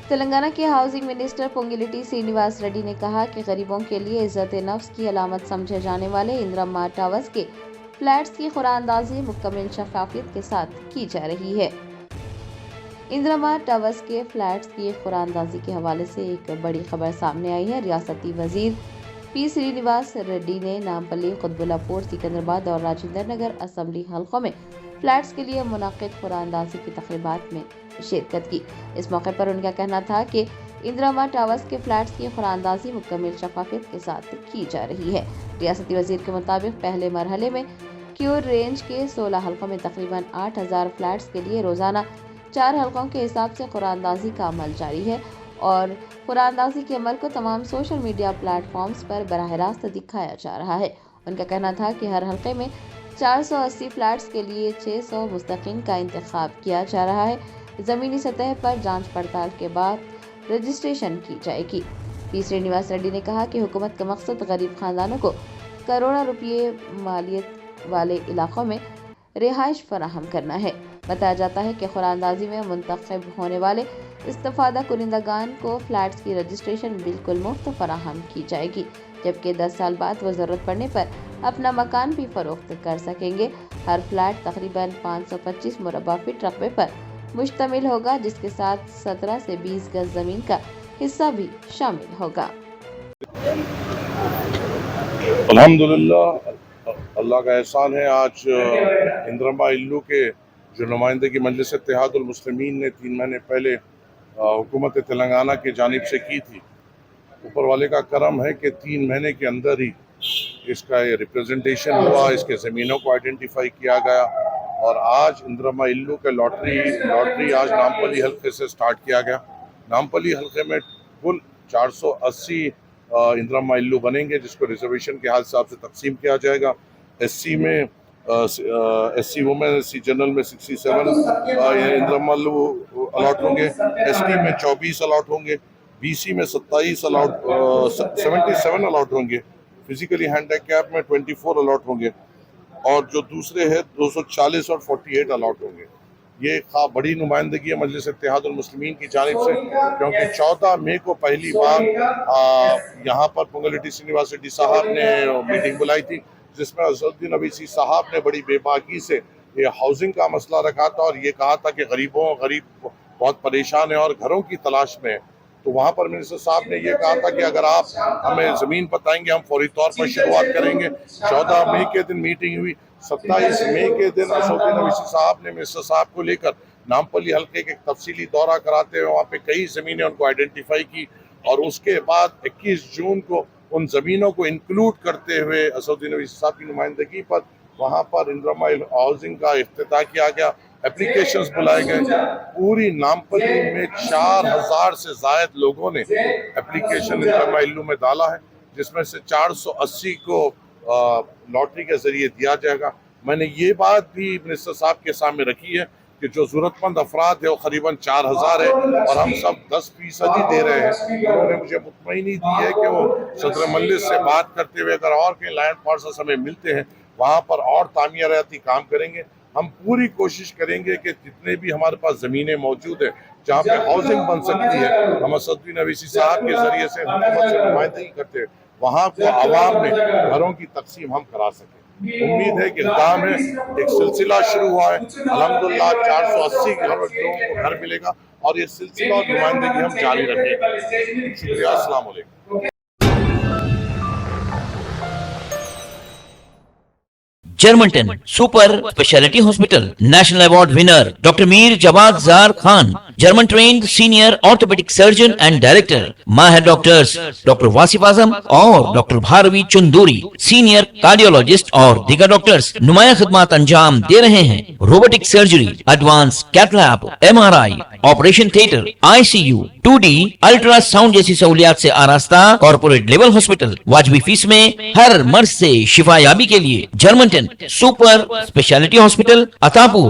تلنگانہ کے housing minister پونگلیٹی Srinivas ready نے کہا کہ غریبوں کے لیے عزت نفس کی علامت سمجھے جانے والے اندرما ٹاورز کے فلیٹس کی قراردادی مکمل شفافیت کے ساتھ کی جا رہی ہے۔ اندرما ٹاورز کے فلیٹس کی قراردادی کے حوالے سے ایک بڑی خبر سامنے آئی ہے۔ ریاستی وزیر پی سرینیواس ریڈی نے نامپلی، قطب اللہ پور، سکندرآباد اور راجندر نگر اسمبلی حلقوں میں فلیٹس کے لیے منعقد قراردادی کی تقریبات میں شرکت کی۔ اس موقع پر ان کا کہنا تھا کہ اندرما ٹاورز کے فلیٹس کی قراردادی مکمل شفافیت کے ساتھ کی جا رہی ہے۔ ریاستی وزیر کے مطابق پہلے مرحلے میں کیور رینج کے 16 حلقوں میں تقریباً 8000 فلیٹس کے لیے روزانہ 4 حلقوں کے حساب سے قراردادی کا عمل جاری ہے اور قراردادی کے عمل کو تمام سوشل میڈیا پلیٹ فارمز پر براہ راست دکھایا جا رہا ہے۔ ان کا کہنا تھا کہ ہر حلقے میں 480 فلیٹس کے لیے 600 مستحقین کا انتخاب کیا جا رہا ہے۔ زمینی سطح پر جانچ پڑتال کے بعد رجسٹریشن کی جائے گی۔ پی سرینیواس ریڈی نے کہا کہ حکومت کا مقصد غریب خاندانوں کو کروڑوں روپے مالیت والے علاقوں میں رہائش فراہم کرنا ہے۔ بتایا جاتا ہے کہ قراردادی میں منتخب ہونے والے استفادہ کنندگان کو فلیٹس کی رجسٹریشن بالکل مفت فراہم کی جائے گی، جبکہ 10 سال بعد وہ ضرورت پڑنے پر اپنا مکان بھی فروخت کر سکیں گے۔ ہر فلیٹ تقریباً 525 مربع فٹ رقبے پر مشتمل ہوگا، جس کے ساتھ 17 سے 20 گز زمین کا حصہ بھی شامل ہوگا۔ الحمدللہ اللہ کا احسان ہے، آج اندرما الو کے جو نمائندگی مجلس اتحاد المسلمین نے 3 مہینے پہلے حکومت تلنگانہ کی جانب سے کی تھی، اوپر والے کا کرم ہے کہ 3 مہینے کے اندر ہی اس کا ریپریزنٹیشن ہوا، اس کے زمینوں کو آئیڈینٹیفائی کیا گیا اور آج اندرما الو کے لاٹری آج نامپلی حلقے سے سٹارٹ کیا گیا۔ نامپلی حلقے میں کل 480 اندرما الو بنیں گے، جس کو ریزرویشن کے حساب سے تقسیم کیا جائے گا۔ ایس سی میں S C women, S C general میں 67 اندرما الو الاٹ ہوں گے، ایس ٹی میں 24 الاٹ ہوں گے، بی سی میں 77 الاٹ ہوں گے، فزیکلی ہینڈی کیپ میں 24 الاٹ ہوں گے اور جو دوسرے ہیں 240 اور 48 الاٹ ہوں گے۔ یہ بڑی نمائندگی ہے مجلس اتحاد المسلمین کی جانب سے، کیونکہ 14 مئی کو پہلی بار یہاں پر پونگلیٹی سرینیواس ریڈی صاحب نے میٹنگ بلائی تھی، جس میں اسدالدین اویسی صاحب نے بڑی بے باکی سے یہ ہاؤسنگ کا مسئلہ رکھا تھا اور یہ کہا تھا کہ غریب بہت پریشان ہیں اور گھروں کی تلاش میں ہیں۔ تو وہاں پر منسٹر صاحب نے یہ کہا تھا کہ اگر آپ ہمیں زمین بتائیں گے ہم فوری طور پر شروعات کریں گے۔ 14 مئی کے دن میٹنگ ہوئی، 27 مئی کے دن اسدالدین اویسی صاحب نے منسٹر صاحب کو لے کر نامپلی حلقے کے تفصیلی دورہ کراتے ہوئے وہاں پہ کئی زمینیں ان کو آئیڈینٹیفائی کی اور اس کے بعد 21 جون کو ان زمینوں کو انکلوڈ کرتے ہوئے اسدالدین اویسی صاحب کی نمائندگی پر وہاں پر اندرما ہاؤسنگ کا افتتاح کیا گیا، اپلیکیشنز بلائے گئے۔ پوری نامپلی میں 4000 سے زائد لوگوں نے اپلیکیشن اندرما الو میں ڈالا ہے، جس میں سے 480 کو لاٹری کے ذریعے دیا جائے گا۔ میں نے یہ بات بھی منسٹر صاحب کے سامنے رکھی ہے کہ جو ضرورت مند افراد ہے وہ قریباً 4000 ہے اور ہم سب 10% ہی دے رہے ہیں۔ انہوں نے مجھے مطمئنی دی ہے کہ وہ صدر مجلس سے بات کرتے ہوئے اگر اور کہیں لینڈ پارسلز ہمیں ملتے ہیں وہاں پر اور تعمیراتی کام کریں گے۔ ہم پوری کوشش کریں گے کہ جتنے بھی ہمارے پاس زمینیں موجود ہیں جہاں پہ ہاؤسنگ بن سکتی ہے، ہم اسدالدین اویسی صاحب کے ذریعے سے حکومت سے نمائندگی کرتے ہیں، وہاں کو عوام میں گھروں کی تقسیم ہم کرا سکیں۔ امید ہے کہ اقدام ہے، ایک سلسلہ شروع ہوا ہے، الحمدللہ 480 لوگوں کو گھر ملے گا اور یہ سلسلہ اور نمائندگی ہم جاری رکھیں گے۔ شکریہ، السلام علیکم۔ جرمنٹن super speciality hospital national award winner doctor Mir Jawad Zar Khan, German trained senior orthopaedic surgeon and director, ماہر ڈاکٹرز ڈاکٹر واصف اعظم اور doctor Bharvi Chanduri, senior cardiologist اور دیگر ڈاکٹرز نمایاں خدمات انجام دے رہے ہیں۔ Robotic surgery, advance cath lab, MRI، operation theatre, ICU، 2D ultrasound جیسی سہولیات سے آراستہ کارپوریٹ لیول ہاسپٹل، واجبی فیس میں ہر مرض سے شفا یابی کے لیے جرمنٹن سپر اسپیشلٹی ہاسپٹل، عطا پور،